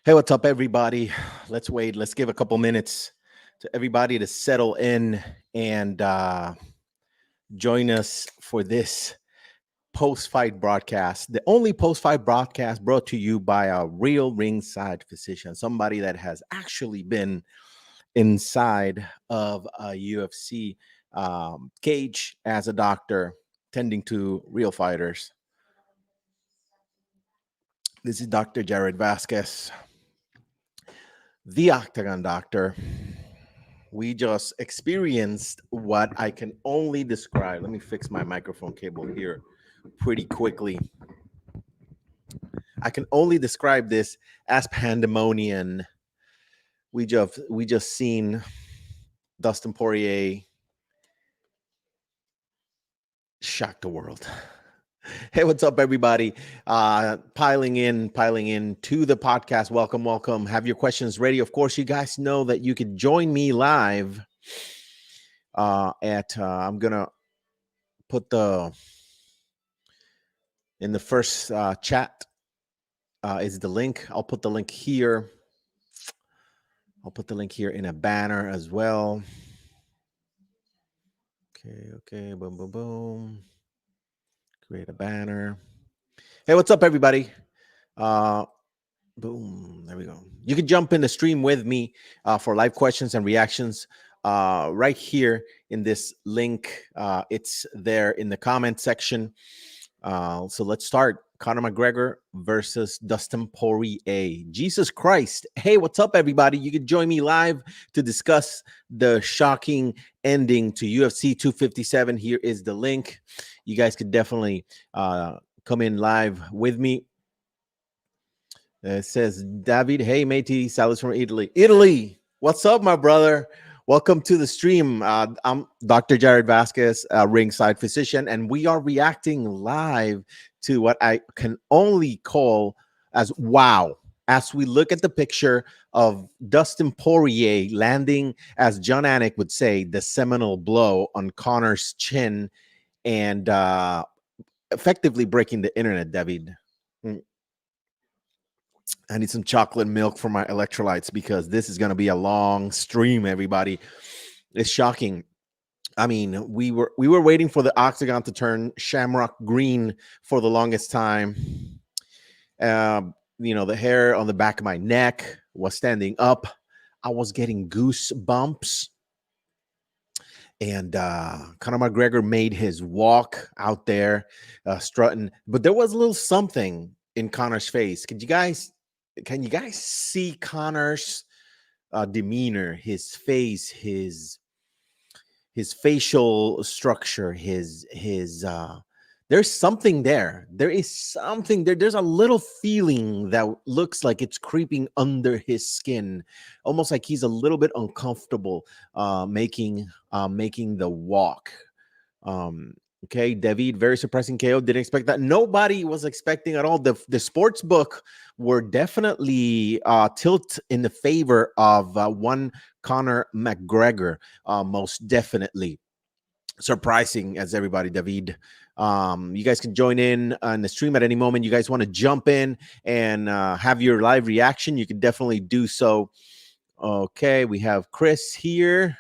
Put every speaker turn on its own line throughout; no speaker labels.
Hey, what's up, everybody? Let's wait. Let's give a couple minutes to everybody to settle in and join us for this post-fight broadcast. The only post-fight broadcast brought to you by a real ringside physician, somebody that has actually been inside of a UFC cage as a doctor, tending to real fighters. This is Dr. Yared Vasquez, the Octagon Doctor. We just experienced what I can only describe. Let me fix my microphone cable here pretty quickly. I can only describe this as pandemonium. We just seen Dustin Poirier shock the world. Hey, what's up, everybody? Piling in to the podcast. Welcome. Have your questions ready. Of course, you guys know that you could join me live I'm gonna put in the first chat is the link. I'll put the link here. I'll put the link here in a banner as well. Okay. Boom. Create a banner. Hey, what's up, everybody? Boom. There we go. You can jump in the stream with me for live questions and reactions right here in this link. It's there in the comment section. So let's start. Conor McGregor versus Dustin Poirier. Jesus Christ. Hey, what's up, everybody? You can join me live to discuss the shocking ending to UFC 257. Here is the link. You guys could definitely come in live with me. It says, David, hey, matey, Salas from Italy. Italy, what's up, my brother? Welcome to the stream. I'm Dr. Yared Vasquez, ringside physician, and we are reacting live to what I can only call as wow. As we look at the picture of Dustin Poirier landing, as John Anik would say, the seminal blow on Conor's chin and effectively breaking the internet, David. I need some chocolate milk for my electrolytes because this is going to be a long stream, everybody. It's shocking. I mean, we were waiting for the Octagon to turn shamrock green for the longest time. The hair on the back of my neck was standing up. I was getting goosebumps. And Conor McGregor made his walk out there, strutting. But there was a little something in Conor's face. Can you guys see Conor's demeanor, his face, his facial structure, his there's something there. There is something there. There's a little feeling that looks like it's creeping under his skin, almost like he's a little bit uncomfortable making the walk. Okay, David, very surprising KO. Didn't expect that. Nobody was expecting at all. The sports book were definitely tilt in the favor of one Conor McGregor, most definitely. Surprising as everybody, David. You guys can join in on the stream at any moment. You guys want to jump in and have your live reaction, you can definitely do so. Okay, we have Chris here.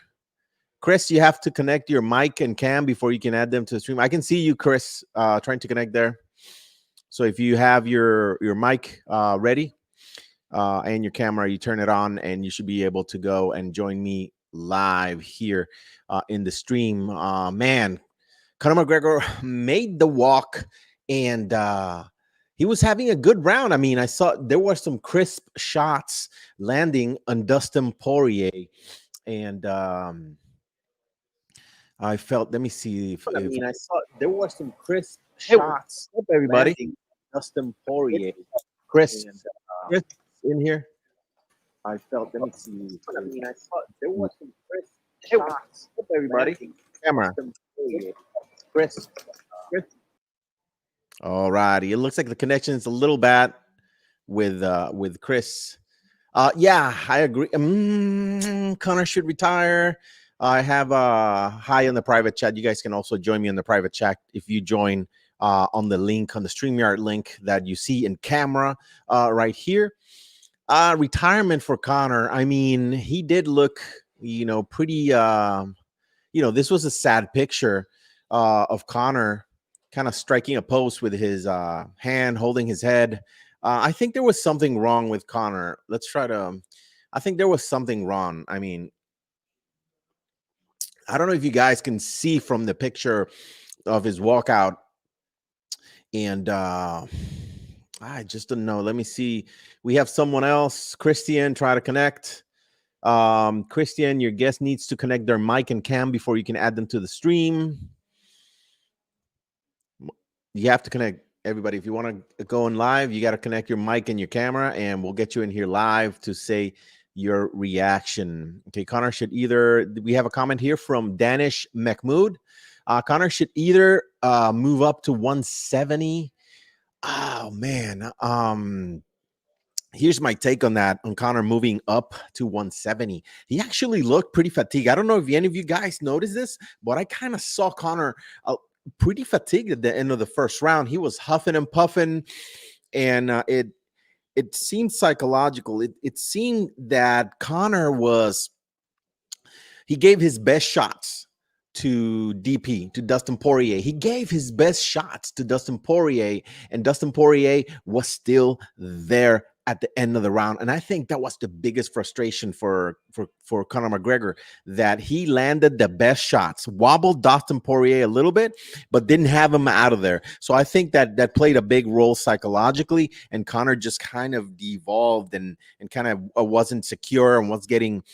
Chris, you have to connect your mic and cam before you can add them to the stream. I can see you, Chris, trying to connect there. So if you have your mic ready and your camera, you turn it on and you should be able to go and join me live here in the stream. Man, Conor McGregor made the walk and he was having a good round. I mean, I saw there were some crisp shots landing on Dustin Poirier. And I felt, let me see. I saw there were some crisp shots. Hey, everybody. Dustin Poirier. Chris in here. I felt, let me see. I saw there were some crisp shots. Everybody. Camera. Chris. All righty. It looks like the connection is a little bad with Chris. Yeah, I agree. Conor should retire. I have hi in the private chat. You guys can also join me in the private chat if you join on the link, on the StreamYard link that you see in camera right here. Retirement for Conor. I mean, he did look, pretty. This was a sad picture of Conor kind of striking a post with his hand holding his head. I think there was something wrong with Conor. Let's try to. I think there was something wrong. I mean, I don't know if you guys can see from the picture of his walkout, and I just don't know. Let me see. We have someone else. Christian, try to connect. Christian, your guest needs to connect their mic and cam before you can add them to the stream. You have to connect, everybody. If you want to go in live, you got to connect your mic and your camera, and we'll get you in here live to say your reaction. Okay, Conor should either, we have a comment here from Danish Mahmood. Conor should either move up to 170. Oh man. Here's my take on that, on Conor moving up to 170. He actually looked pretty fatigued. I don't know if any of you guys noticed this, but I kind of saw Conor pretty fatigued at the end of the first round. He was huffing and puffing, and it seemed psychological. It seemed that Conor he gave his best shots to DP, to Dustin Poirier. He gave his best shots to Dustin Poirier, and Dustin Poirier was still there at the end of the round. And I think that was the biggest frustration for Conor McGregor, that he landed the best shots, wobbled Dustin Poirier a little bit, but didn't have him out of there. So I think that played a big role psychologically, and Conor just kind of devolved and kind of wasn't secure and was getting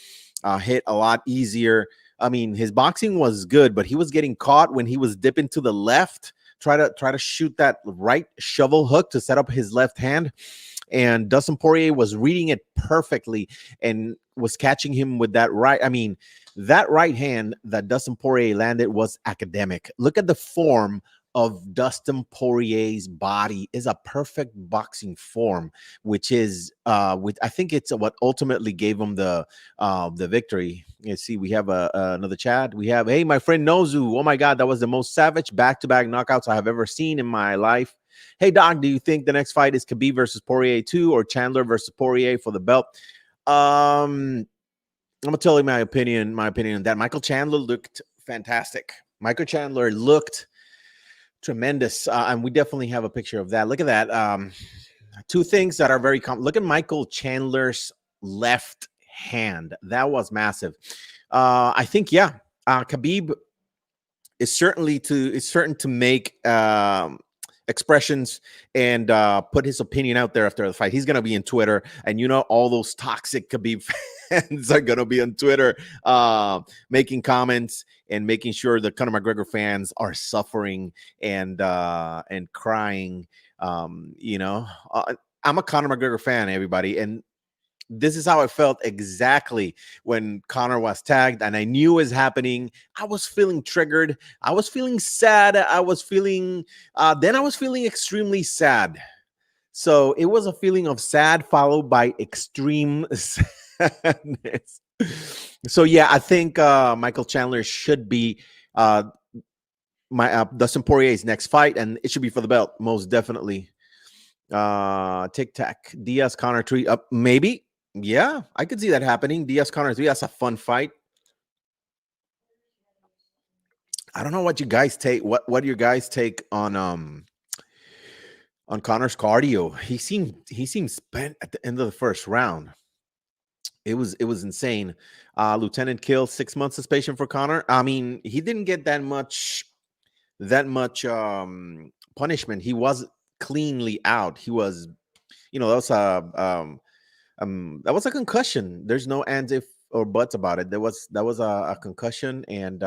hit a lot easier. I mean, his boxing was good, but he was getting caught when he was dipping to the left, try to shoot that right shovel hook to set up his left hand. And Dustin Poirier was reading it perfectly and was catching him with that right. I mean, that right hand that Dustin Poirier landed was academic. Look at the form of Dustin Poirier's body. Is a perfect boxing form, which is I think it's what ultimately gave him the victory. You see, we have another chat. We have, hey, my friend Nozu. Oh my God, that was the most savage back-to-back knockouts I have ever seen in my life. Hey, Doc, do you think the next fight is Khabib versus Poirier 2 or Chandler versus Poirier for the belt? I'm gonna tell you my opinion on that. Michael Chandler looked fantastic. Michael Chandler looked tremendous, and we definitely have a picture of that. Look at that. Two things that are very common. Look at Michael Chandler's left hand. That was massive. I think, yeah, Khabib is certain to make expressions and put his opinion out there after the fight. He's gonna be in Twitter, and all those toxic Khabib fans are gonna be on Twitter making comments and making sure the Conor McGregor fans are suffering and crying. I'm a Conor McGregor fan, everybody, and this is how I felt exactly when Conor was tagged, and I knew it was happening. I was feeling triggered. I was feeling sad. I was feeling extremely sad. So it was a feeling of sad followed by extreme sadness. So yeah, I think Michael Chandler should be Dustin Poirier's next fight, and it should be for the belt, most definitely. Tic Tac, Diaz Conor 3 up, maybe. Yeah, I could see that happening. Diaz Conor 3, that's a fun fight. I don't know what you guys take. What your guys take on Conor's cardio? He seemed spent at the end of the first round. It was insane. Lieutenant Kill, 6 months suspension for Conor. I mean, he didn't get that much punishment. He was cleanly out. He was, that was a concussion. There's no ands, if, or buts about it. That was a concussion, and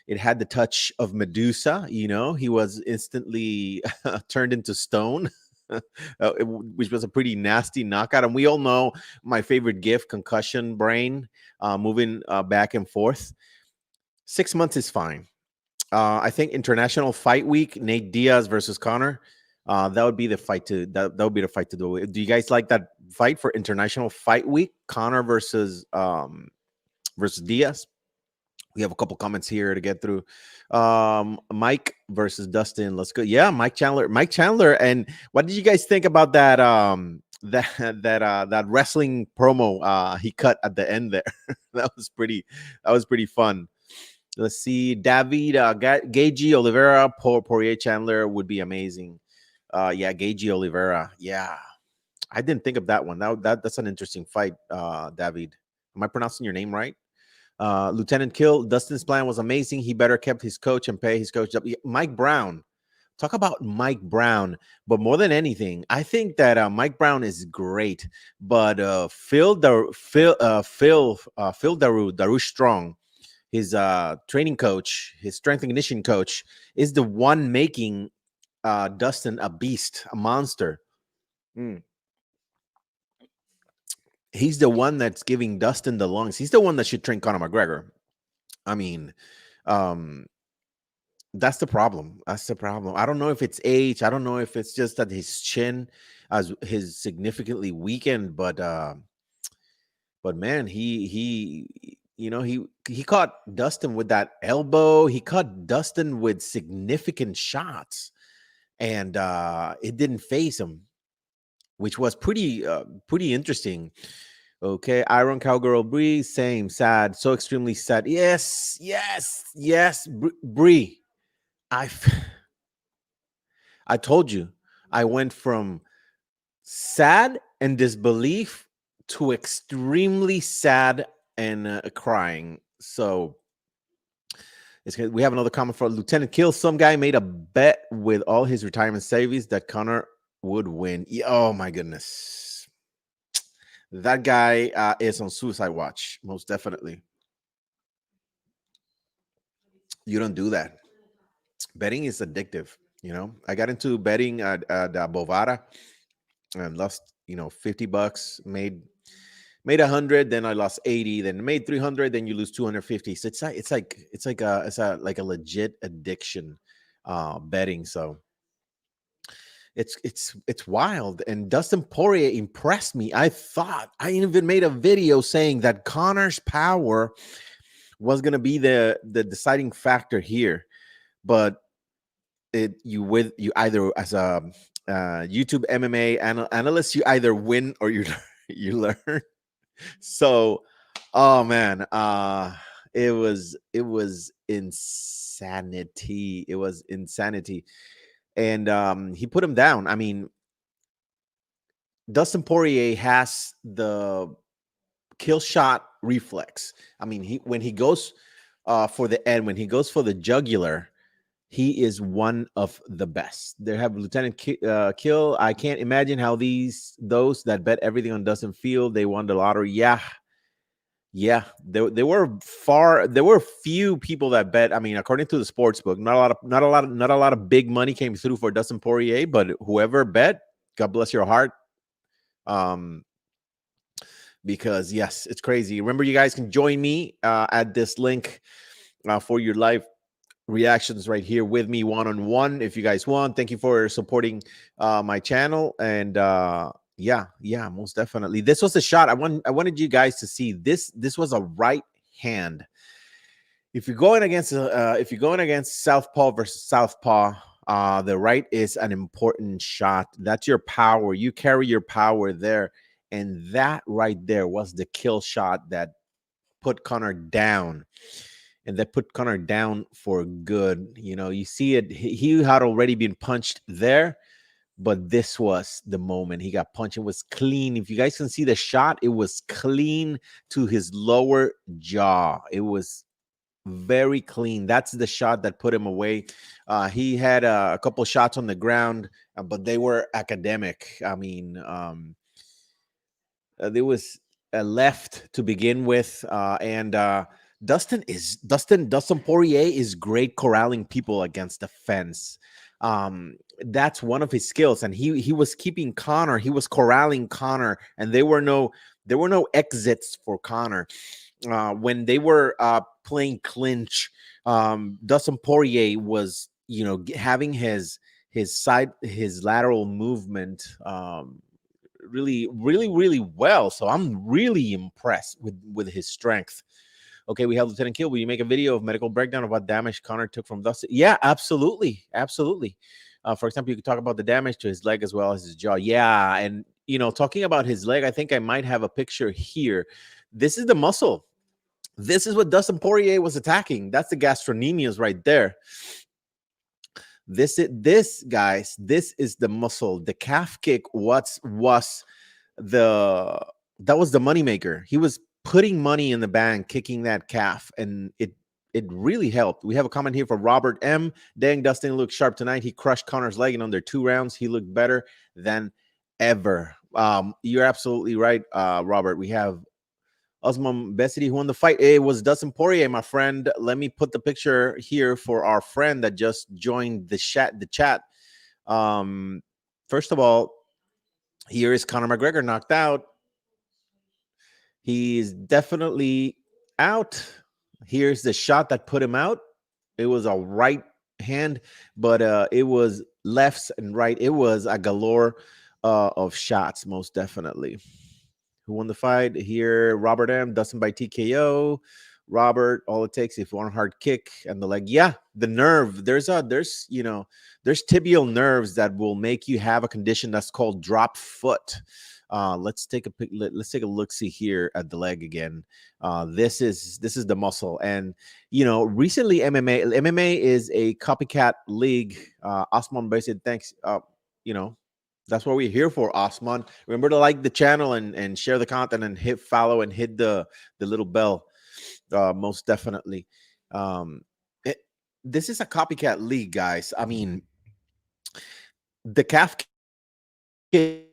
it had the touch of Medusa. He was instantly turned into stone, which was a pretty nasty knockout. And we all know my favorite GIF, concussion brain, moving back and forth. 6 months is fine. I think International Fight Week, Nate Diaz versus Conor. That would be the fight to that would be the fight to do. Do you guys like that fight for International Fight Week? Conor versus Diaz. We have a couple comments here to get through. Mike versus Dustin. Let's go. Yeah, Mike Chandler. And what did you guys think about that that wrestling promo he cut at the end there. That was pretty fun. Let's see, David Gagey Oliveira, Poirier Chandler would be amazing. Yeah, Gagey Oliveira. Yeah, I didn't think of that one. That's an interesting fight, David. Am I pronouncing your name right? Lieutenant Kill, Dustin's plan was amazing. He better kept his coach and pay his coach up. Mike Brown. Talk about Mike Brown. But more than anything, I think that Mike Brown is great. But Phil Darush Strong, his training coach, his strength and conditioning coach, is the one making Dustin a beast, a monster. Mm. He's the one that's giving Dustin the lungs. He's the one that should train Conor McGregor. I mean, um, that's the problem. That's the problem. I don't know if it's age. I don't know if it's just that his chin as his significantly weakened, but man, he he caught Dustin with that elbow. He caught Dustin with significant shots, and it didn't phase him, which was pretty interesting. Okay, Iron Cowgirl Bree, same sad, so extremely sad. Yes, yes, yes, Bree. I I told you, I went from sad and disbelief to extremely sad and crying. So we have another comment for Lieutenant Kill. Some guy made a bet with all his retirement savings that Conor would win. Oh my goodness. That guy is on suicide watch, most definitely. You don't do that. Betting is addictive. I got into betting at Bovada and lost, $50, made 100, then I lost 80, then made 300, then you lose 250. So it's a legit addiction, betting. So it's wild. And Dustin Poirier impressed me. I even made a video saying that Conor's power was going to be the deciding factor here, but you either as a YouTube MMA analyst, you either win or you learn. So, oh man, it was insanity. It was insanity, and he put him down. I mean, Dustin Poirier has the kill shot reflex. I mean, when he goes for the end, when he goes for the jugular, he is one of the best. They have Lieutenant Kill. I can't imagine how those that bet everything on Dustin feel. They won the lottery. Yeah. There were few people that bet. I mean, according to the sports book, not a lot of big money came through for Dustin Poirier, but whoever bet, God bless your heart. Because yes, it's crazy. Remember, you guys can join me at this link for your live reactions right here with me one-on-one if you guys want. Thank you for supporting my channel. And yeah, most definitely. This was a shot. I wanted you guys to see this. This was a right hand. If you're going against southpaw versus southpaw, the right is an important shot. That's your power. You carry your power there. And that right there was the kill shot that put Conor down. And that put Conor down for good. You see it. He had already been punched there, but this was the moment he got punched. It was clean. If you guys can see the shot, it was clean to his lower jaw. It was very clean. That's the shot that put him away. He had a couple shots on the ground, but they were academic. I mean, there was a left to begin with, and Dustin Poirier is great corralling people against the fence. That's one of his skills, and he was keeping Conor. He was corralling Conor, and there were no exits for Conor. When they were playing clinch, Dustin Poirier was having his lateral movement really well. So I'm really impressed with his strength. Okay, we have Lieutenant Kill. Will you make a video of medical breakdown of what damage Conor took from Dustin? Yeah, absolutely. For example, you could talk about the damage to his leg as well as his jaw. Yeah, and talking about his leg, I think I might have a picture here. This is the muscle. This is what Dustin Poirier was attacking. That's the gastrocnemius right there. This guys, this is the muscle. The calf kick was the that was the moneymaker. He was putting money in the bank, kicking that calf, and it really helped. We have a comment here from Robert M. Dang, Dustin looked sharp tonight. He crushed Conor's leg in under 2 rounds. He looked better than ever. You're absolutely right, Robert. We have Osman Bessity who won the fight. It was Dustin Poirier, my friend. Let me put the picture here for our friend that just joined the chat. First of all, here is Conor McGregor knocked out. He's definitely out. Here's the shot that put him out. It was a right hand, but it was lefts and right. It was a galore of shots, most definitely. Who won the fight here? Robert M. Dustin by TKO. Robert, all it takes is one hard kick and the leg. Yeah, the nerve. There's tibial nerves that will make you have a condition that's called drop foot. Let's take a look see here at the leg again. This is the muscle, and recently MMA is a copycat league. Osman Basid, thanks. That's what we're here for, Osman. Remember to like the channel and share the content and hit follow and hit the little bell. Most definitely. This is a copycat league, guys. I mean, the calf kick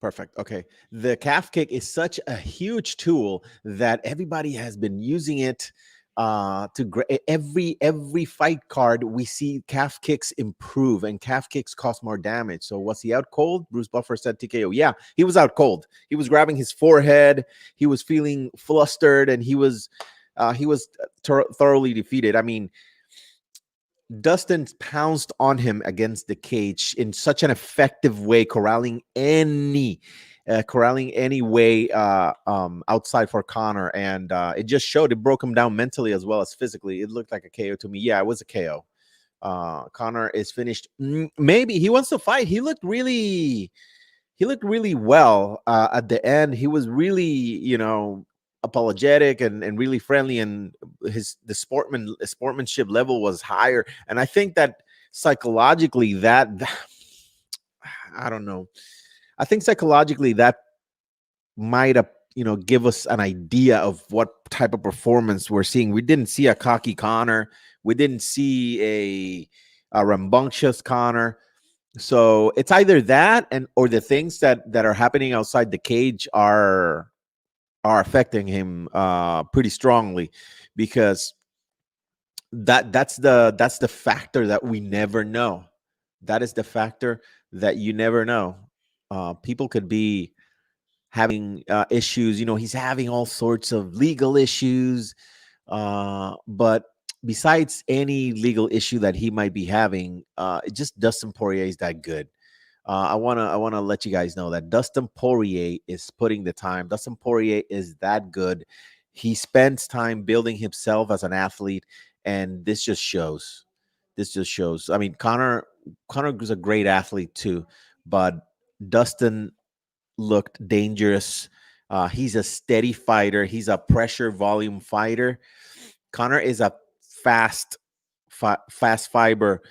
perfect. Okay. The calf kick is such a huge tool that everybody has been using it every fight card we see calf kicks improve, and calf kicks cost more damage. So was he out cold? Bruce Buffer said TKO. Yeah, he was out cold. He was grabbing his forehead. He was feeling flustered, and he was thoroughly defeated. I mean, Dustin pounced on him against the cage in such an effective way, corralling any way outside for Conor, and it just showed. It broke him down mentally as well as physically. It looked like a KO to me. Yeah, it was a KO. Conor is finished. Maybe he wants to fight. He looked really well at the end. He was really, apologetic and really friendly, and the sportsmanship level was higher. And I think that psychologically that I don't know. I think psychologically that might have, give us an idea of what type of performance we're seeing. We didn't see a cocky Conor. We didn't see a rambunctious Conor. So it's either that or the things that are happening outside the cage are affecting him pretty strongly, because that's the factor that we never know. That is the factor that you never know. People could be having issues. He's having all sorts of legal issues, but besides any legal issue that he might be having, it just Dustin Poirier is that good. I wanna let you guys know that Dustin Poirier is putting the time. Dustin Poirier is that good. He spends time building himself as an athlete, and this just shows. I mean, Conor was a great athlete too, but Dustin looked dangerous. He's a steady fighter. He's a pressure volume fighter. Conor is a fast fiber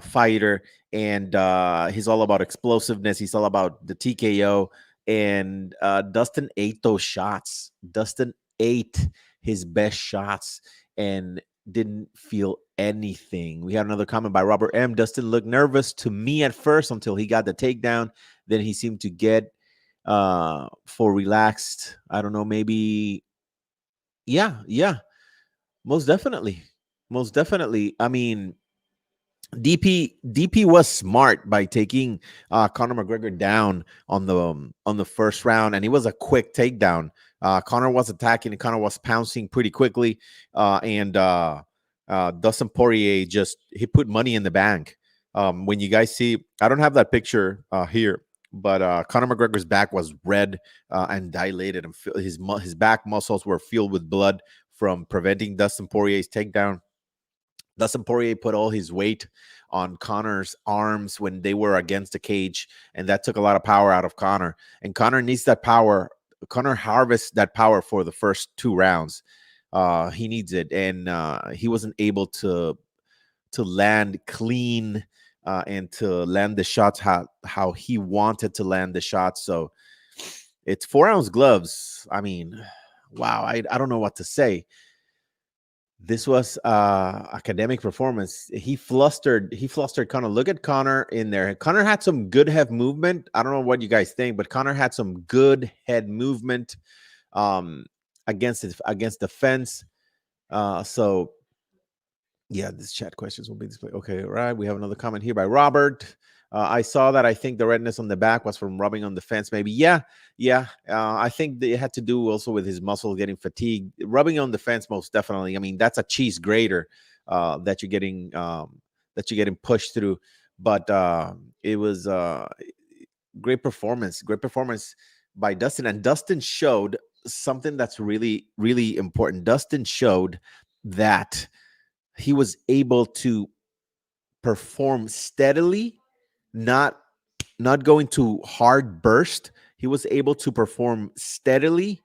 fighter, and he's all about explosiveness. He's all about the TKO, and Dustin ate those shots. Dustin ate his best shots and didn't feel anything. We had another comment by Robert M. Dustin looked nervous to me at first until he got the takedown. Then he seemed to get for relaxed. I don't know, maybe. Yeah, most definitely. I mean, DP was smart by taking Conor McGregor down on the first round, and it was a quick takedown. Conor was attacking, and Conor was pouncing pretty quickly, and Dustin Poirier he put money in the bank. When you guys see, I don't have that picture here, but Conor McGregor's back was red and dilated, and his back muscles were filled with blood from preventing Dustin Poirier's takedown. Dustin Poirier put all his weight on Conor's arms when they were against the cage, and that took a lot of power out of Conor. And Conor needs that power. Conor harvests that power for the first 2 rounds. He needs it, and he wasn't able to land clean and to land the shots how he wanted to land the shots. So it's 4 ounce gloves. I mean, wow, I don't know what to say. This was academic performance. He flustered Connor. Look at Connor in there. Connor had some good head movement. I don't know what you guys think, but Connor had some good head movement um against the fence. So yeah, this chat questions will be displayed. Okay, right. We have another comment here by Robert. I saw that. I think the redness on the back was from rubbing on the fence. Maybe, yeah, yeah. I think it had to do also with his muscle getting fatigued. Rubbing on the fence, most definitely. I mean, that's a cheese grater that you're getting pushed through. But it was great performance. Great performance by Dustin, and Dustin showed something that's really, really important. Dustin showed that he was able to perform steadily, not going to hard burst. He was able to perform steadily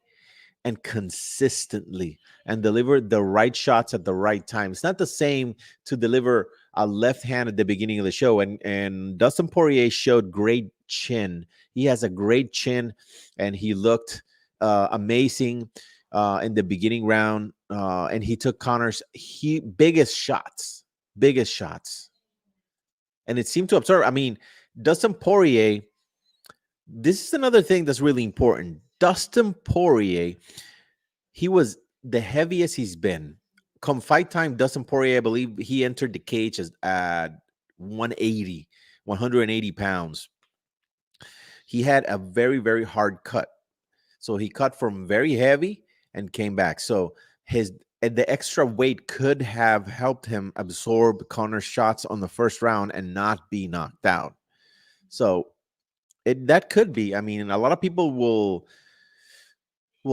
and consistently and deliver the right shots at the right time. It's not the same to deliver a left hand at the beginning of the show. And Dustin Poirier showed great chin. He has a great chin, and he looked amazing in the beginning round. And he took Conor's biggest shots, biggest shots. And it seemed to absorb. I mean, Dustin Poirier, this is another thing that's really important. Dustin Poirier, he was the heaviest he's been. Come fight time, Dustin Poirier, I believe he entered the cage at 180, 180 pounds. He had a very, very hard cut. So he cut from very heavy and came back. So the extra weight could have helped him absorb Conor's shots on the first round and not be knocked out. So that could be. I mean, a lot of people will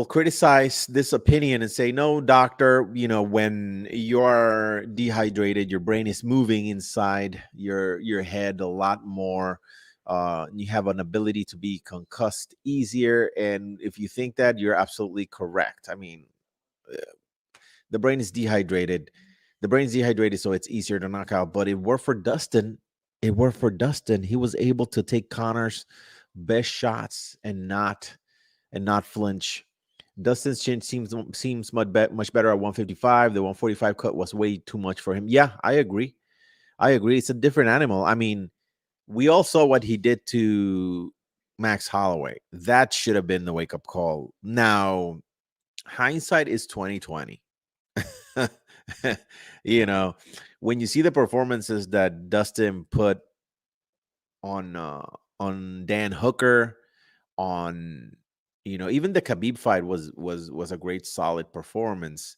criticize this opinion and say, no, doctor, when you're dehydrated, your brain is moving inside your head a lot more. You have an ability to be concussed easier. And if you think that, you're absolutely correct. I mean, the brain is dehydrated. The brain's dehydrated, so it's easier to knock out. But it worked for Dustin. It worked for Dustin. He was able to take Conor's best shots and not flinch. Dustin's chin seems much better at 155. The 145 cut was way too much for him. Yeah, I agree. It's a different animal. I mean, we all saw what he did to Max Holloway. That should have been the wake up call. Now, hindsight is 2020. you know, when you see the performances that Dustin put on Dan Hooker, on even the Khabib fight was a great solid performance.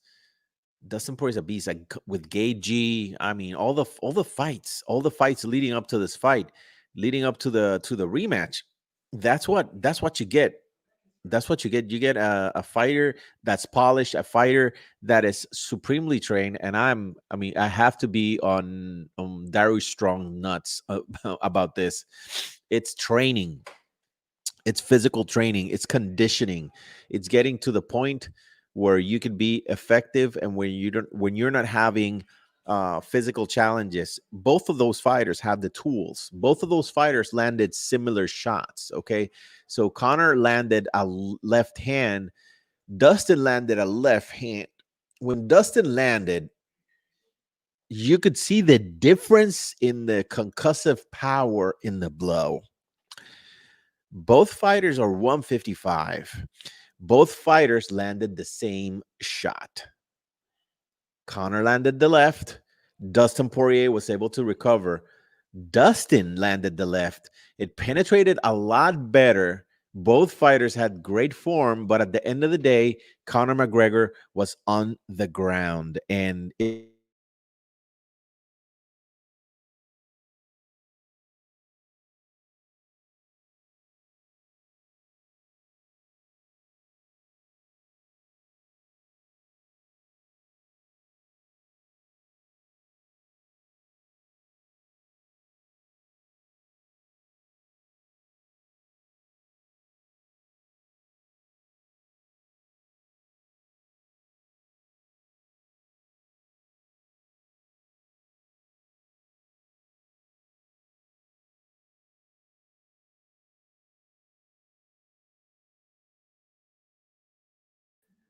Dustin Poirier is a beast. Like with Gagey, I mean, all the fights leading up to this fight, leading up to the rematch. That's what you get. That's what you get. You get a fighter that's polished, a fighter that is supremely trained. And I have to be on Darius Strong nuts about this. It's training, it's physical training, it's conditioning, it's getting to the point where you can be effective, and when you're not having physical challenges. Both of those fighters have the tools. Both of those fighters landed similar shots. Okay, so Conor landed a left hand, Dustin landed a left hand. When Dustin landed, you could see the difference in the concussive power in the blow. Both fighters are 155. Both fighters landed the same shot. Conor landed the left. Dustin Poirier was able to recover. Dustin landed the left. It penetrated a lot better. Both fighters had great form, but at the end of the day, Conor McGregor was on the ground. And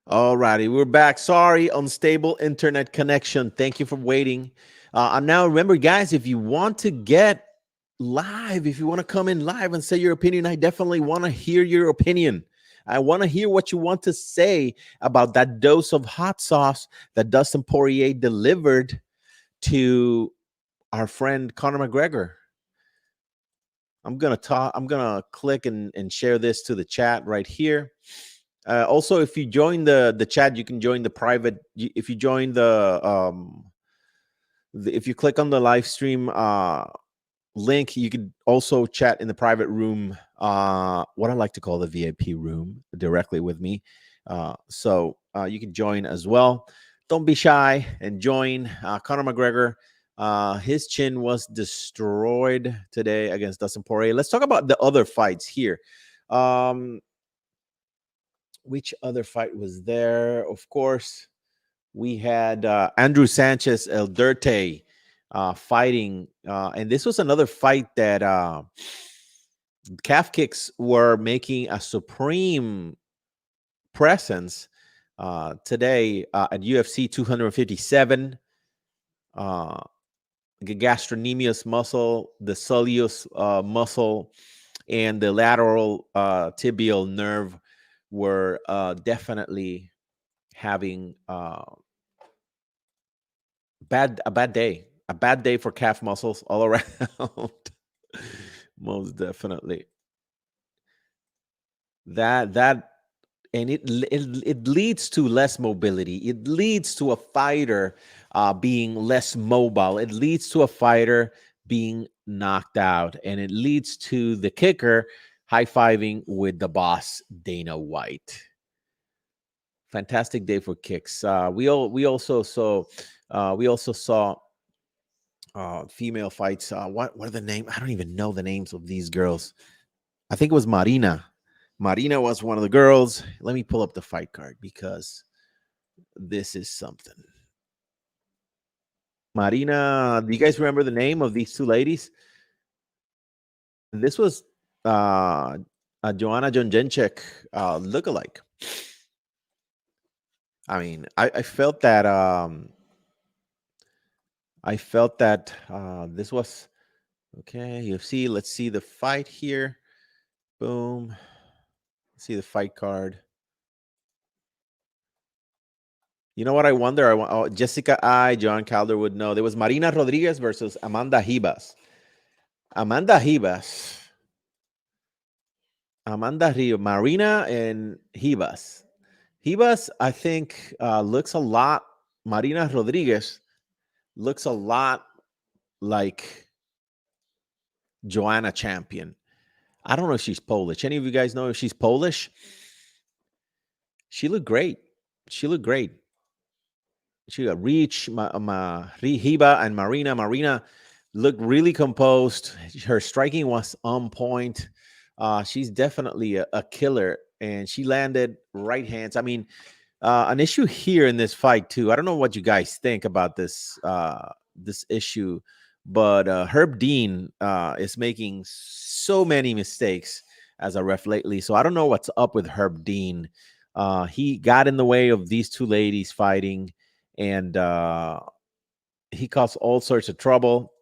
All righty, we're back. Sorry, unstable internet connection. Thank you for waiting. And now remember, guys, if you want to get live, if you want to come in live and say your opinion, I definitely want to hear your opinion. I want to hear what you want to say about that dose of hot sauce that Dustin Poirier delivered to our friend Conor McGregor. I'm gonna talk. I'm gonna click and share this to the chat right here. Also, if you join the chat, you can join the private. If you join if you click on the live stream link, you could also chat in the private room, what I like to call the VIP room, directly with me. So you can join as well. Don't be shy and join. Conor McGregor, his chin was destroyed today against Dustin Poirier. Let's talk about the other fights here. Which other fight was there? Of course, we had Andrew Sanchez El Dirte fighting. And this was another fight that calf kicks were making a supreme presence today at UFC 257. The gastrocnemius muscle, the soleus muscle, and the lateral tibial nerve were definitely having a bad day for calf muscles all around. Most definitely. That and it leads to less mobility. It leads to a fighter being less mobile. It leads to a fighter being knocked out, and it leads to the kicker high-fiving with the boss Dana White. Fantastic day for kicks. We also saw female fights. What are the names? I don't even know the names of these girls. I think it was Marina. Marina was one of the girls. Let me pull up the fight card because this is something. Marina, do you guys remember the name of these two ladies? This was a Joanna Jędrzejczyk lookalike. I mean, I felt that this was okay. UFC. Let's see the fight here. Boom. See the fight card. You know what I wonder? Jessica I, John Calder would know. There was Marina Rodriguez versus Amanda Ribas. Amanda Ribas. Marina and Ribas. Ribas, I think, looks a lot. Marina Rodriguez looks a lot like Joanna Champion. I don't know if she's Polish. Any of you guys know if she's Polish? She looked great. She looked great. She got reach. Hiba and Marina. Marina looked really composed. Her striking was on point. She's definitely a killer, and she landed right hands. I mean, an issue here in this fight too. I don't know what you guys think about this this issue, but Herb Dean is making so many mistakes as a ref lately. So I don't know what's up with Herb Dean. He got in the way of these two ladies fighting, and he caused all sorts of trouble.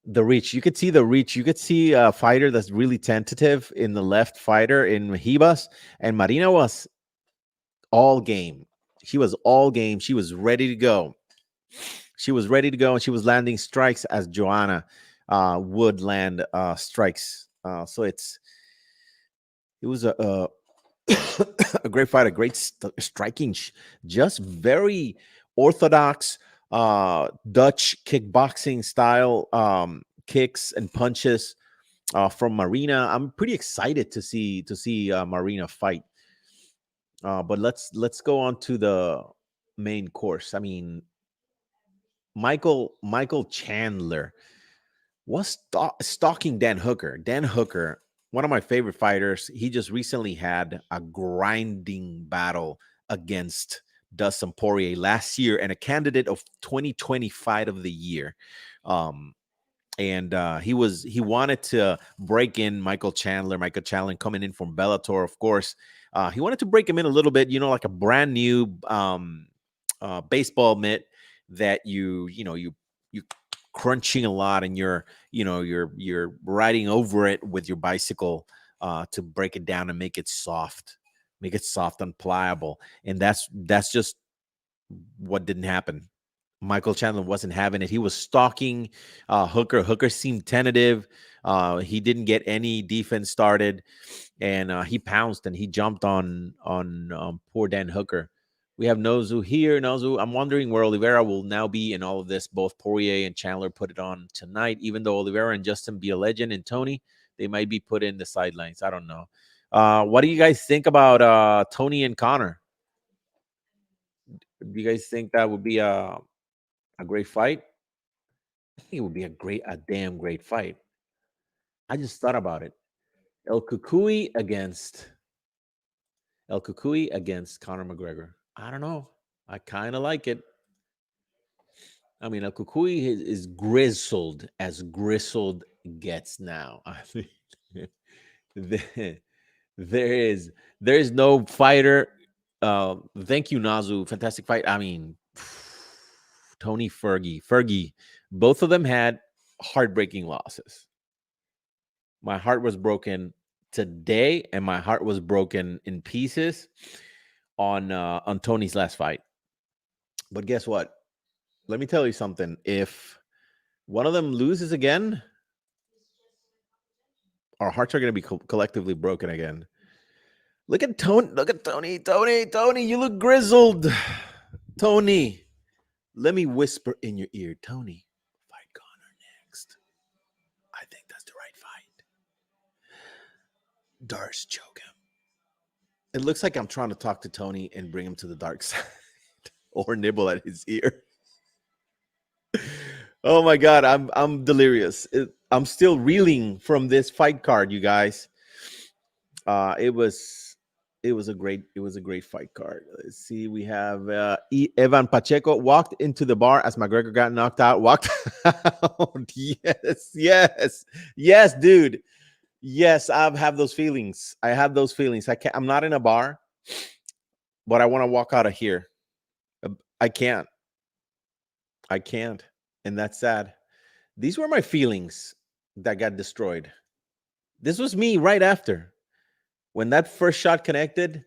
The reach, you could see the reach. You could see a fighter that's really tentative in the left fighter in Ribas, and Marina was all game. She was all game. She was ready to go. She was ready to go, and she was landing strikes as Joanna would land strikes. So it was a a great fight, a great striking, just very orthodox Dutch kickboxing style kicks and punches from Marina. I'm pretty excited to see Marina fight. But let's go on to the main course. I mean, Michael Chandler was stalking Dan Hooker. Dan Hooker, one of my favorite fighters. He just recently had a grinding battle against Dustin Poirier last year and a candidate of 2020 Fight of the Year. and he wanted to break in Michael Chandler coming in from Bellator, of course. He wanted to break him in a little bit, like a brand new baseball mitt that you crunching a lot, and you're riding over it with your bicycle to break it down and make it soft and pliable. And that's just what didn't happen. Michael Chandler wasn't having it. He was stalking Hooker. Hooker seemed tentative. He didn't get any defense started, and he pounced and he jumped on poor Dan Hooker. We have Nozu here. Nozu, I'm wondering where Oliveira will now be in all of this. Both Poirier and Chandler put it on tonight. Even though Oliveira and Justin be a legend, and Tony, they might be put in the sidelines. I don't know. What do you guys think about Tony and Conor? Do you guys think that would be a great fight? I think it would be a damn great fight. I just thought about it. El Kukui against Conor McGregor. I don't know. I kind of like it. I mean, El Kukui is grizzled as grizzled gets now. I mean, there is no fighter. Thank you, Nazu. Fantastic fight. I mean, Tony Fergie. Both of them had heartbreaking losses. My heart was broken today, and my heart was broken in pieces on Tony's last fight. But guess what? Let me tell you something. If one of them loses again, our hearts are going to be collectively broken again. Look at Tony. Tony, you look grizzled. Tony, let me whisper in your ear. Tony, fight Conor next. I think that's the right fight. Darce choke him. It looks like I'm trying to talk to Tony and bring him to the dark side or nibble at his ear. Oh my God, I'm delirious. I'm still reeling from this fight card, you guys. It was a great fight card. Let's see. We have Evan Pacheco walked into the bar as McGregor got knocked out. Walked out. Yes, dude. Yes, I have those feelings. I'm not in a bar, but I want to walk out of here. I can't. And that's sad. These were my feelings that got destroyed. This was me right after. When that first shot connected,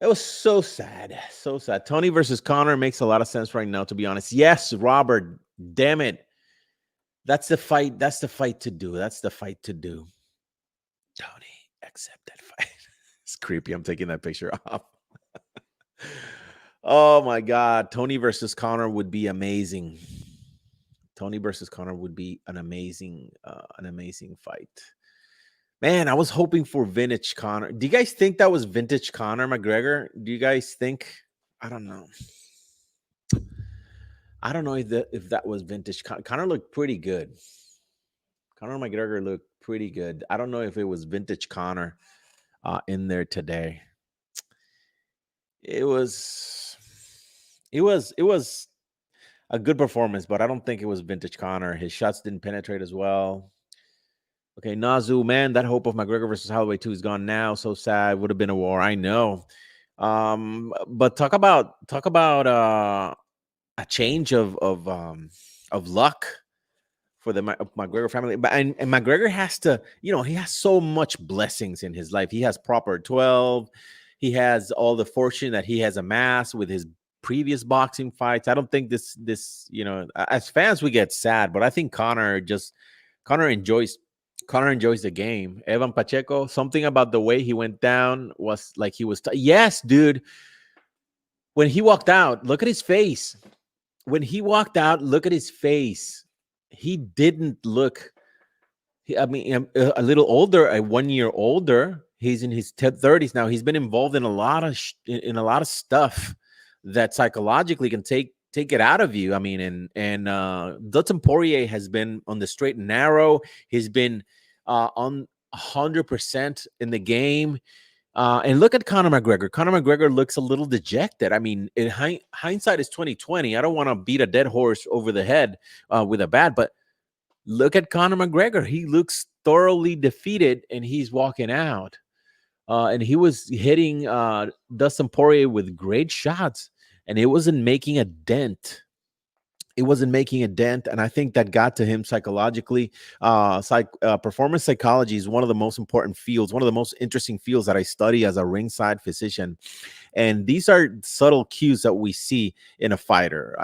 it was so sad. So sad. Tony versus Conor makes a lot of sense right now, to be honest. Yes, Robert. Damn it. That's the fight. That's the fight to do. Tony, accept that fight. It's creepy. I'm taking that picture off. Oh my God. Tony versus Conor would be amazing. Tony versus Conor would be an amazing fight. Man, I was hoping for vintage Conor. Do you guys think that was vintage Conor McGregor? Do you guys think? I don't know. I don't know if that was vintage Conor. Conor looked pretty good. Conor McGregor looked pretty good. I don't know if it was vintage Conor in there today. It was a good performance, but I don't think it was vintage Conor. His shots didn't penetrate as well. Okay, Nazu, man, that hope of McGregor versus Holloway 2 is gone now. So sad. Would have been a war. I know. But talk about a change of luck for the McGregor family. But and McGregor has to, he has so much blessings in his life. He has proper 12. He has all the fortune that he has amassed with his previous boxing fights. I don't think this, as fans we get sad, but I think Conor enjoys the game. Evan Pacheco, something about the way he went down was like he was yes, dude. When he walked out, look at his face. He didn't look a little older, 1 year older. He's in his 30s now. He's been involved in a lot of stuff that psychologically can take it out of you. I mean, and Dustin Poirier has been on the straight and narrow. He's been on 100% in the game. And look at Conor McGregor. Conor McGregor looks a little dejected. I mean, in hindsight is 2020. I don't want to beat a dead horse over the head with a bat, but Look at Conor McGregor. He looks thoroughly defeated and he's walking out. And he was hitting Dustin Poirier with great shots, and it wasn't making a dent. It wasn't making a dent, and I think that got to him psychologically. Performance psychology is one of the most important fields, one of the most interesting fields that I study as a ringside physician. And these are subtle cues that we see in a fighter.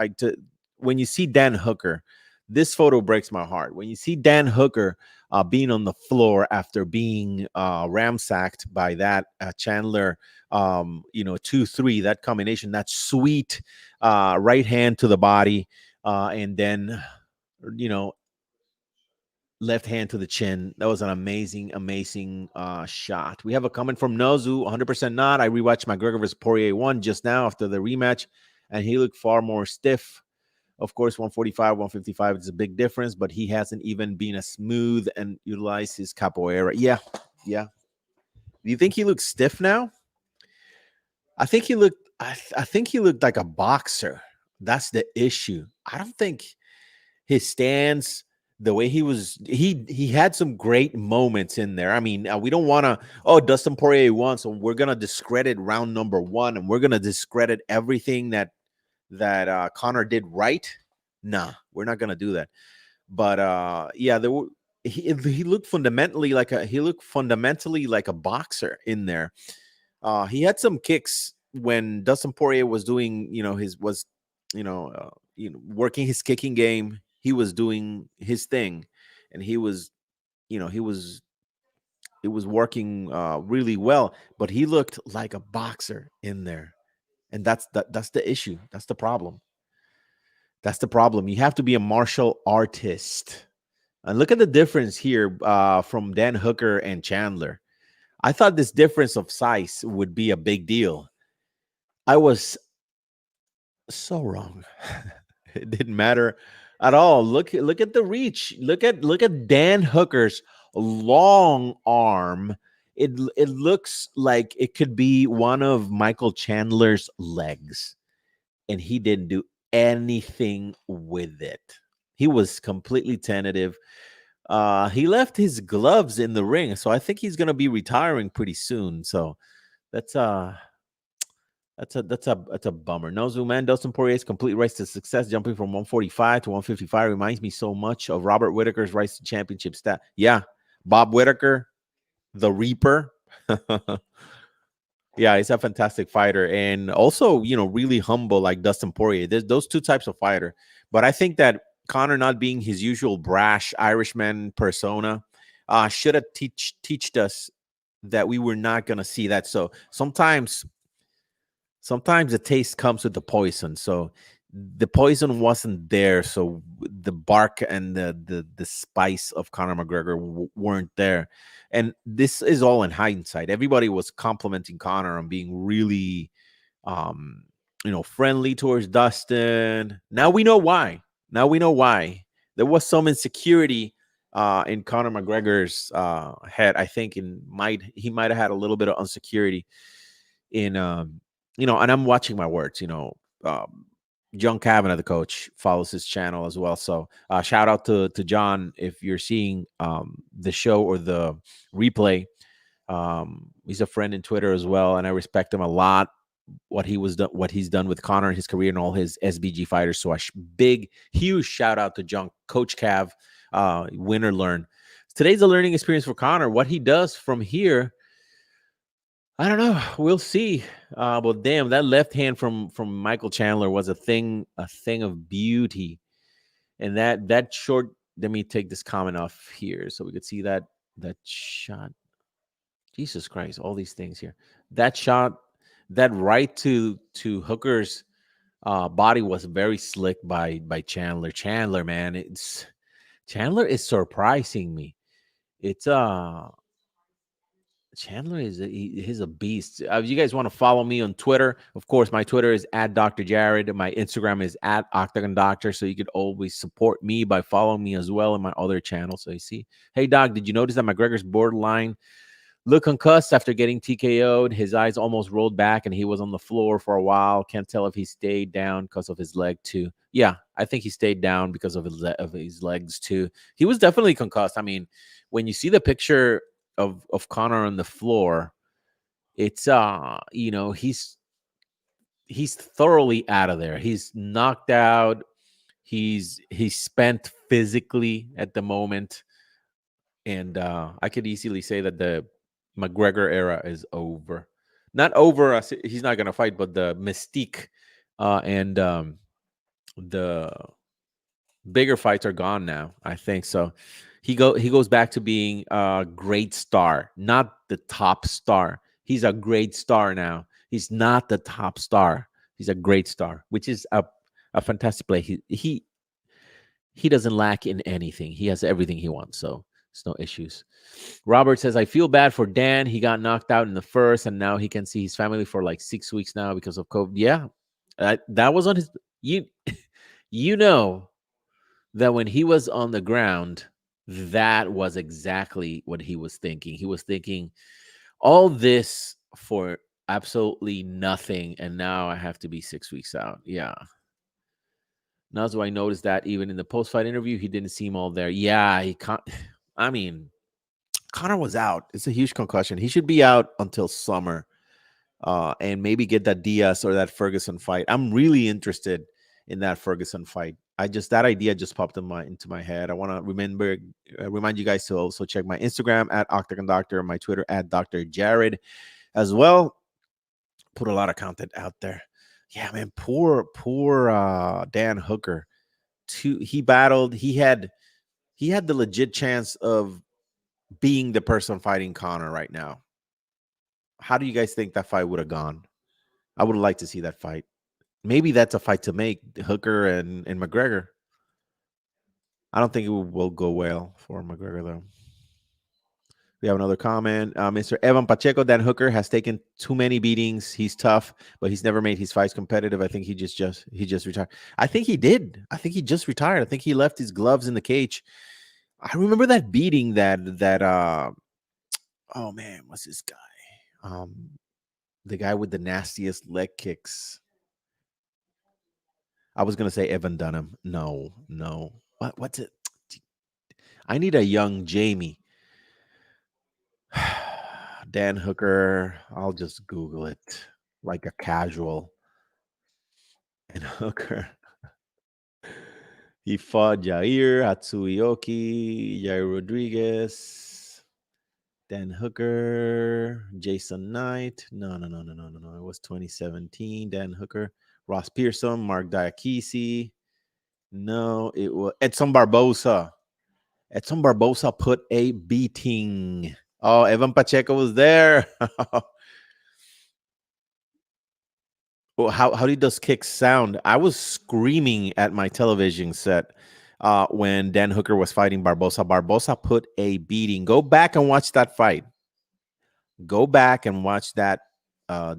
When you see Dan Hooker, this photo breaks my heart. When you see Dan Hooker being on the floor after being ramsacked by that Chandler, 2-3, that combination, that sweet right hand to the body, and then, you know, left hand to the chin. That was an amazing shot. We have a comment from Nozu, 100% not. I rewatched McGregor versus Poirier 1 just now after the rematch, and he looked far more stiff. Of course, 145, 155 is a big difference, but he hasn't even been as smooth and utilized his capoeira. Yeah. Do you think he looks stiff now? I think he looked. I think he looked like a boxer. That's the issue. I don't think his stance, the way he had some great moments in there. I mean, we don't want to. Dustin Poirier won, so we're gonna discredit round number 1, and we're gonna discredit everything that Conor did right. Nah, we're not gonna do that. But yeah, he looked fundamentally like a boxer in there. He had some kicks when Dustin Poirier was doing, working his kicking game. He was doing his thing, and he was it was working really well. But he looked like a boxer in there, and that's the issue. That's the problem. That's the problem. You have to be a martial artist. And look at the difference here from Dan Hooker and Chandler. I thought this difference of size would be a big deal. I was so wrong. It didn't matter at all. Look at the reach. Look at Dan Hooker's long arm. It looks like it could be one of Michael Chandler's legs, and he didn't do anything with it. He was completely tentative. He left his gloves in the ring, so I think he's gonna be retiring pretty soon. So that's a bummer. No, Zoom man, Dustin Poirier's complete rise to success, jumping from 145 to 155, reminds me so much of Robert Whittaker's rise to championship stat. Yeah, Bob Whittaker, the Reaper. Yeah, he's a fantastic fighter, and also, really humble like Dustin Poirier. There's those two types of fighter, but I think that Conor, not being his usual brash Irishman persona, should have teached us that we were not going to see that. So sometimes the taste comes with the poison. So the poison wasn't there. So the bark and the spice of Conor McGregor weren't there. And this is all in hindsight. Everybody was complimenting Conor on being really, friendly towards Dustin. Now we know why. There was some insecurity in Conor McGregor's head. I think he might have had a little bit of insecurity in, and I'm watching my words. John Kavanagh, the coach, follows his channel as well. So shout out to John if you're seeing the show or the replay. He's a friend in Twitter as well, and I respect him a lot. What he's done with Conor in his career and all his SBG fighters. So big, huge shout out to John, Coach Cav, win or learn. Today's a learning experience for Conor. What he does from here, I don't know. We'll see. But damn, that left hand from Michael Chandler was a thing of beauty. And that short. Let me take this comment off here so we could see that shot. Jesus Christ, all these things here. That shot, that right to Hooker's body was very slick by Chandler. Chandler, man, Chandler is surprising me. It's Chandler he's a beast. If you guys want to follow me on Twitter, of course, my Twitter is at Dr. Yared. My Instagram is at Octagon Doctor. So you could always support me by following me as well in my other channels. So you see, hey Doc, did you notice that McGregor's borderline look concussed after getting TKO'd? His eyes almost rolled back and he was on the floor for a while. Can't tell if he stayed down because of his leg too. Yeah, I think he stayed down because of of his legs too. He was definitely concussed. I mean, when you see the picture of Connor on the floor, it's he's thoroughly out of there. He's knocked out. He's spent physically at the moment, and I could easily say that the McGregor era is over. Not over. He's not going to fight, but the mystique and the bigger fights are gone now. I think so. He goes back to being a great star, not the top star. He's a great star now. He's not the top star. He's a great star, which is a fantastic play. He doesn't lack in anything. He has everything he wants, so it's no issues. Robert says, I feel bad for Dan. He got knocked out in the first, and now he can see his family for like 6 weeks now because of COVID. Yeah, that was on his. You, you know that when he was on the ground, that was exactly what he was thinking. He was thinking all this for absolutely nothing, and now I have to be 6 weeks out. Yeah. Now, so I noticed that even in the post-fight interview, he didn't seem all there. Yeah, he can't. I mean, Connor was out. It's a huge concussion. He should be out until summer, and maybe get that Diaz or that Ferguson fight. I'm really interested in that Ferguson fight. That idea just popped into my head. I want to remind you guys to also check my Instagram at Octagon Doctor, my Twitter at Dr. Yared as well. Put a lot of content out there. Yeah, man, poor Dan Hooker. He battled. He had the legit chance of being the person fighting Connor right now. How do you guys think that fight would have gone? I would like to see that fight. Maybe that's a fight to make, Hooker and McGregor. I don't think it will go well for McGregor though. We have another comment. Mr. Evan Pacheco, Dan Hooker has taken too many beatings. He's tough, but he's never made his fights competitive. I think he just retired. I think he did. I think he just retired. I think he left his gloves in the cage. I remember that beating that oh man, what's this guy? The guy with the nastiest leg kicks. I was gonna say Evan Dunham. No, no. What's it? I need a young Jamie. Dan Hooker. I'll just Google it like a casual. And Hooker. He fought Jair Hatsuyoki, Jair Rodriguez, Dan Hooker, Jason Knight. No. It was 2017. Dan Hooker, Ross Pearson, Mark Diakisi. No, it was Edson Barbosa. Edson Barbosa put a beating. Oh, Evan Pacheco was there. Well, how did those kicks sound? I was screaming at my television set when Dan Hooker was fighting Barbosa. Barbosa put a beating. Go back and watch that fight. Go back and watch that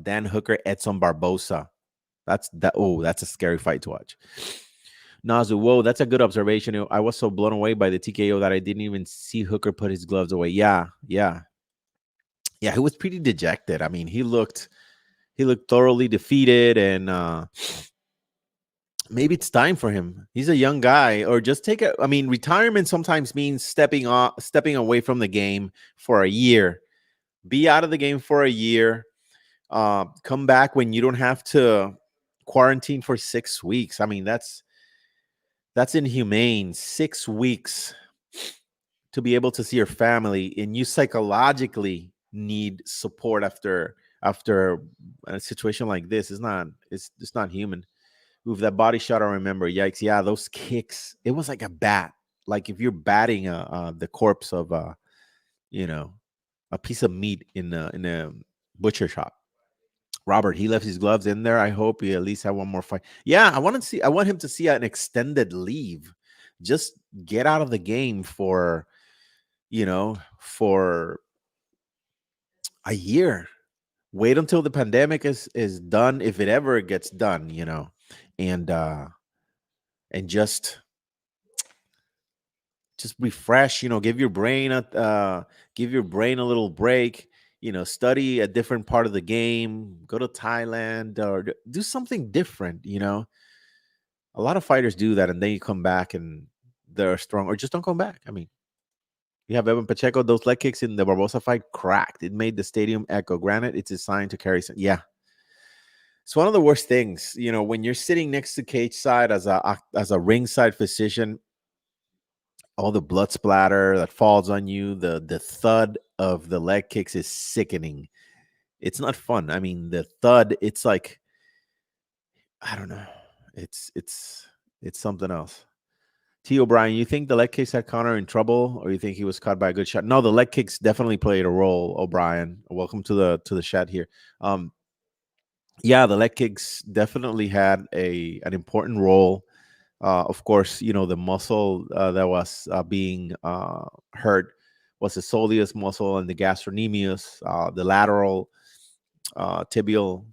Dan Hooker Edson Barbosa. That's that. Oh, that's a scary fight to watch. Nazu, whoa, that's a good observation. I was so blown away by the TKO that I didn't even see Hooker put his gloves away. Yeah. He was pretty dejected. I mean, he looked thoroughly defeated, and maybe it's time for him. He's a young guy, or just take a. I mean, retirement sometimes means stepping away from the game for a year. Be out of the game for a year. Come back when you don't have to quarantine for 6 weeks. I mean, that's inhumane. 6 weeks to be able to see your family, and you psychologically need support after a situation like this. It's not human. With that body shot, I remember, yikes. Yeah, those kicks, it was like a bat. Like if you're batting the corpse of a piece of meat in a butcher shop. Robert, he left his gloves in there. I hope he at least had one more fight. Yeah, I want him to see an extended leave. Just get out of the game for for a year. Wait until the pandemic is done, if it ever gets done, and and just refresh, give your brain a little break, study a different part of the game, go to Thailand or do something different, A lot of fighters do that, and then you come back and they're strong, or just don't come back. I mean, you have Evan Pacheco; those leg kicks in the Barbosa fight cracked. It made the stadium echo. Granted, it's designed to carry some. Yeah, it's one of the worst things. When you're sitting next to cage side as a ringside physician, all the blood splatter that falls on you, the thud of the leg kicks is sickening. It's not fun. I mean, the thud, it's like, I don't know. It's something else. T. O'Brien, you think the leg kicks had Connor in trouble, or you think he was caught by a good shot? No, the leg kicks definitely played a role, O'Brien. Welcome to the chat here. Yeah, the leg kicks definitely had an important role. Of course, the muscle that was being hurt was the soleus muscle and the gastrocnemius, the lateral tibial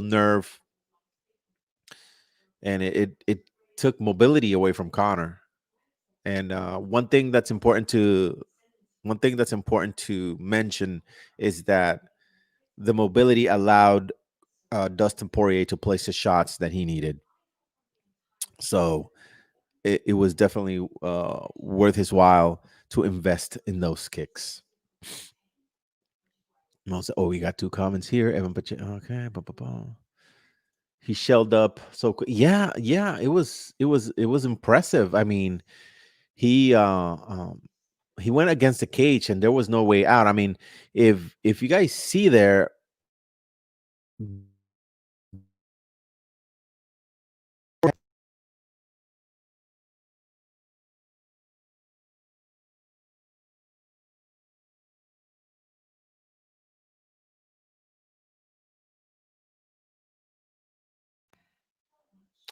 nerve, and it took mobility away from Connor. And one thing that's important to mention is that the mobility allowed Dustin Poirier to place the shots that he needed. So it was definitely worth his while to invest in those kicks. Oh, we got two comments here. Evan Pacheco. Okay. He shelled up so quick. Yeah. It was impressive. I mean, he went against the cage and there was no way out. I mean, if you guys see there,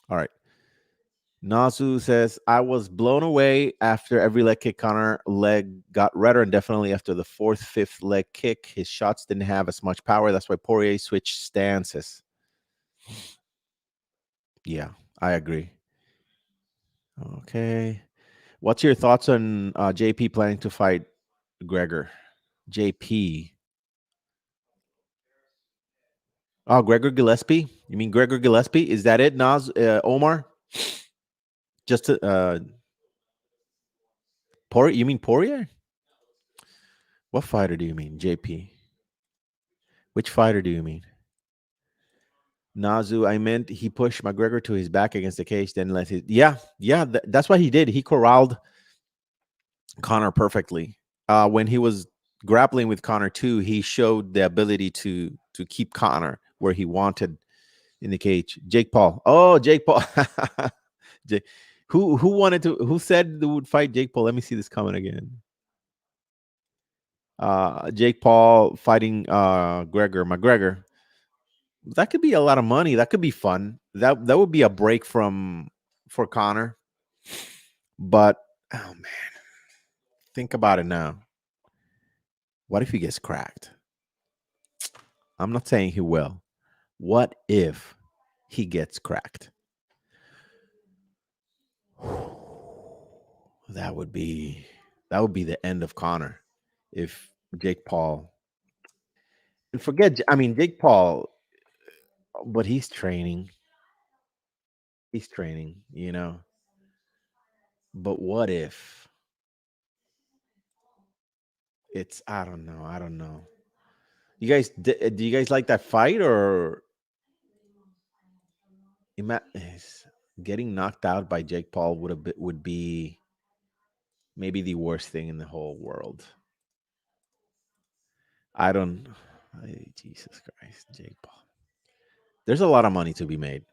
all right. Nasu says, I was blown away after every leg kick. Connor leg got redder, and definitely after the fourth, fifth leg kick, his shots didn't have as much power. That's why Poirier switched stances. Yeah, I agree. Okay. What's your thoughts on JP planning to fight Gregor? JP. Oh, Gregor Gillespie? You mean Gregor Gillespie? Is that it, Nas? Omar? Just to, Poirier? You mean Poirier? What fighter do you mean, JP? Which fighter do you mean? Nazu, I meant he pushed McGregor to his back against the cage, then let his. Yeah, that's what he did. He corralled Connor perfectly. When he was grappling with Connor too, he showed the ability to keep Connor where he wanted in the cage. Jake Paul. Oh, Jake Paul. Jake. Who said they would fight Jake Paul? Let me see this comment again. Jake Paul fighting McGregor. That could be a lot of money. That could be fun. That would be a break for Connor. But oh man, think about it now. What if he gets cracked? I'm not saying he will. What if he gets cracked? That would be the end of Connor if Jake Paul. And forget, I mean, Jake Paul, but he's training. He's training. But what if I don't know. I don't know. You guys, do you guys like that fight, or getting knocked out by Jake Paul would be maybe the worst thing in the whole world. I don't. Jesus Christ, Jake Paul. There's a lot of money to be made,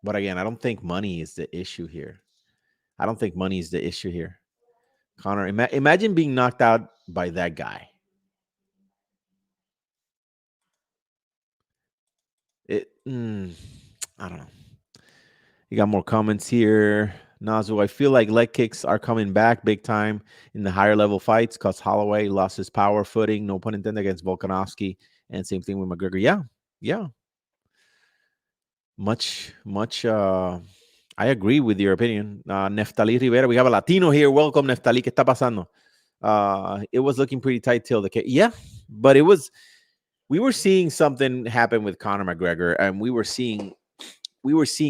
but again, I don't think money is the issue here. I don't think money is the issue here. Connor, imagine being knocked out by that guy. I don't know. You got more comments here. Nazu, I feel like leg kicks are coming back big time in the higher level fights because Holloway lost his power footing, no pun intended, against Volkanovski. And same thing with McGregor. Yeah. Much. I agree with your opinion. Neftali Rivera, we have a Latino here. Welcome, Neftali. ¿Qué está pasando? It was looking pretty tight till the case. Yeah, but we were seeing something happen with Conor McGregor, and we were seeing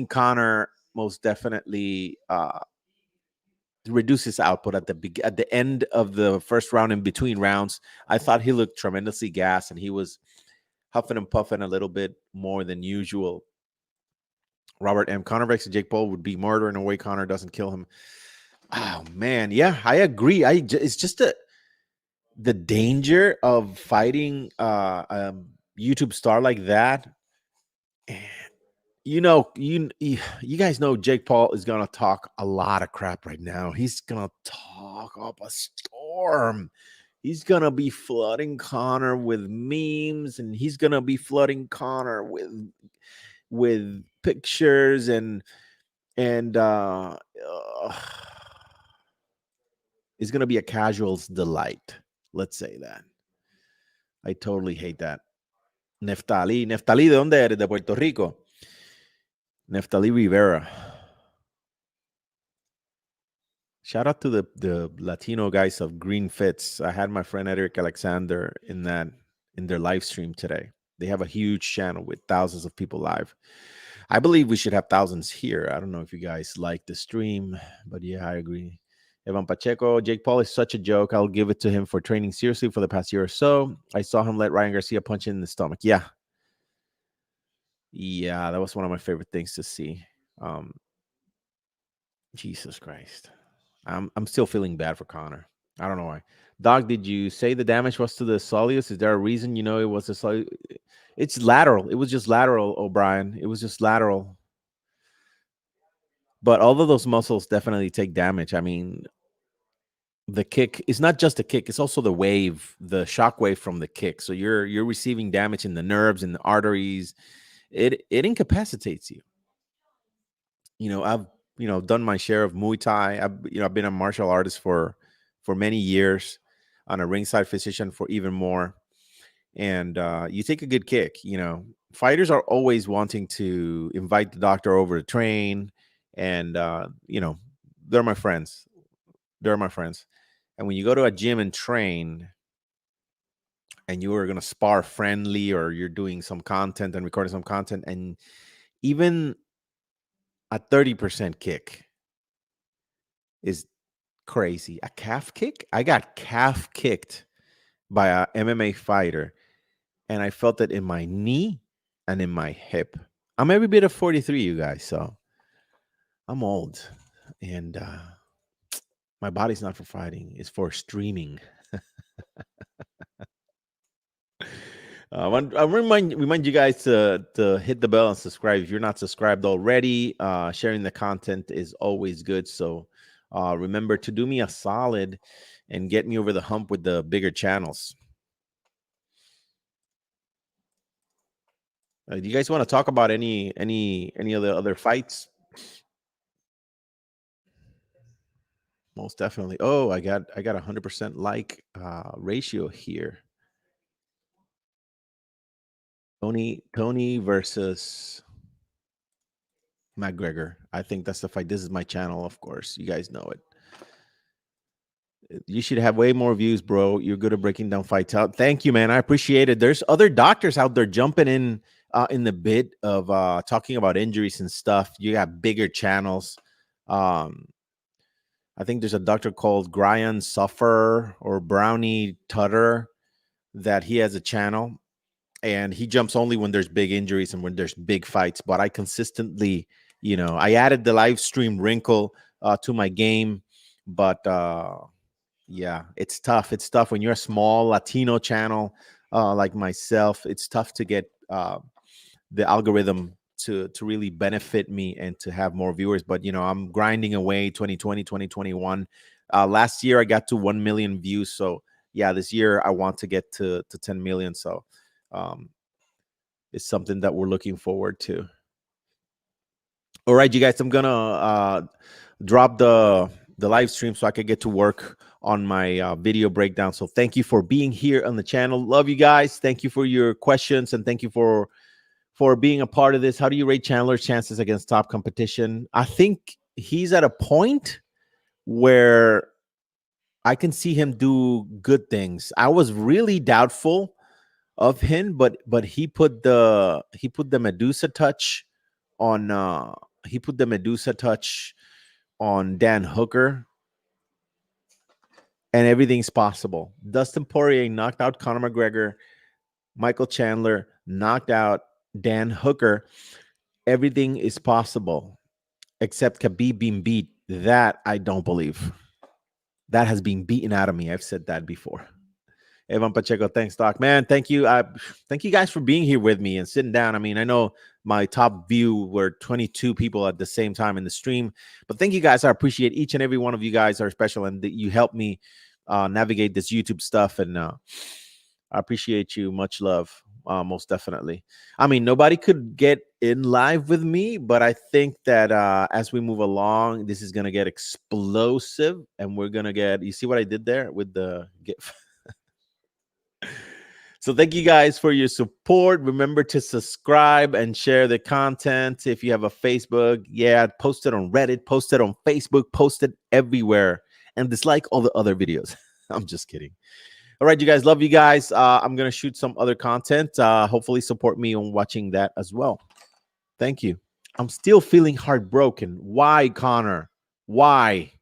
Conor most definitely reduce his output at the end of the first round. In between rounds, I thought he looked tremendously gassed, and he was huffing and puffing a little bit more than usual. Robert M. Conor Breaks and Jake Paul would be murder in a way Conor doesn't kill him. Oh man, yeah, I agree. It's just the danger of fighting YouTube star like that. You guys know Jake Paul is gonna talk a lot of crap right now. He's gonna talk up a storm. He's gonna be flooding Conor with memes, and he's gonna be flooding Conor with pictures and it's gonna be a casual's delight. Let's say that. I totally hate that. Neftali, ¿de dónde eres? De Puerto Rico. Neftali Rivera. Shout out to the Latino guys of Green Fits. I had my friend Eric Alexander in their live stream today. They have a huge channel with thousands of people live. I believe we should have thousands here. I don't know if you guys like the stream, but yeah, I agree. Evan Pacheco, Jake Paul is such a joke. I'll give it to him for training seriously for the past year or so. I saw him let Ryan Garcia punch in the stomach. Yeah, that was one of my favorite things to see. Jesus Christ. I'm still feeling bad for Conor. I don't know why. Doc, did you say the damage was to the soleus? Is there a reason it was the soleus? It's lateral. It was just lateral, O'Brien. It was just lateral. But all of those muscles definitely take damage. I mean, the kick is not just a kick; it's also the wave, the shock wave from the kick. So you're receiving damage in the nerves and the arteries. It incapacitates you. I've done my share of Muay Thai. I've been a martial artist for many years, on a ringside physician for even more. And you take a good kick. Fighters are always wanting to invite the doctor over to train, and they're my friends. They're my friends. And when you go to a gym and train, and you are going to spar friendly, or you're doing some content and recording some content, and even a 30% kick is crazy. A calf kick? I got calf kicked by a MMA fighter, and I felt it in my knee and in my hip. I'm every bit of 43, you guys, so I'm old, and my body's not for fighting; it's for streaming. I remind you guys to hit the bell and subscribe if you're not subscribed already. Sharing the content is always good, so remember to do me a solid and get me over the hump with the bigger channels. Do you guys want to talk about any of the other fights? Most definitely. Oh, I got 100% like ratio here. Tony versus McGregor. I think that's the fight. This is my channel, of course. You guys know it. You should have way more views, bro. You're good at breaking down fights out. Thank you, man. I appreciate it. There's other doctors out there jumping in the bit of talking about injuries and stuff. You got bigger channels. I think there's a doctor called Brian Suffer or Brownie Tutter that he has a channel, and he jumps only when there's big injuries and when there's big fights. But I consistently, I added the live stream wrinkle to my game, but yeah, it's tough. It's tough when you're a small Latino channel like myself. It's tough to get the algorithm to really benefit me and to have more viewers. But I'm grinding away. 2020, 2021. Last year I got to 1 million views. So yeah, this year I want to get to 10 million. So it's something that we're looking forward to. All right, you guys, I'm gonna drop the live stream so I can get to work on my video breakdown. So thank you for being here on the channel. Love you guys. Thank you for your questions, and thank you for being a part of this. How do you rate Chandler's chances against top competition? I think he's at a point where I can see him do good things. I was really doubtful of him, but he put the Medusa touch on He put the Medusa touch on Dan Hooker, and everything's possible. Dustin Poirier knocked out Conor McGregor. Michael Chandler knocked out Dan Hooker. Everything is possible, except Khabib being beat. That I don't believe. That has been beaten out of me. I've said that before. Evan Pacheco, thanks, Doc. Man, thank you. Thank you guys for being here with me and sitting down. I mean, I know my top view were 22 people at the same time in the stream, but thank you guys. I appreciate each and every one of you guys are special, and that you help me navigate this YouTube stuff, and I appreciate you. Much love, most definitely. I mean, nobody could get in live with me, but I think that as we move along, this is going to get explosive, and we're going to get, you see what I did there with the GIF? So thank you guys for your support. Remember to subscribe and share the content. If you have a Facebook, post it on Reddit, post it on Facebook, post it everywhere, and dislike all the other videos. I'm just kidding. All right, you guys, love you guys. I'm going to shoot some other content. Hopefully support me on watching that as well. Thank you. I'm still feeling heartbroken. Why, Connor? Why?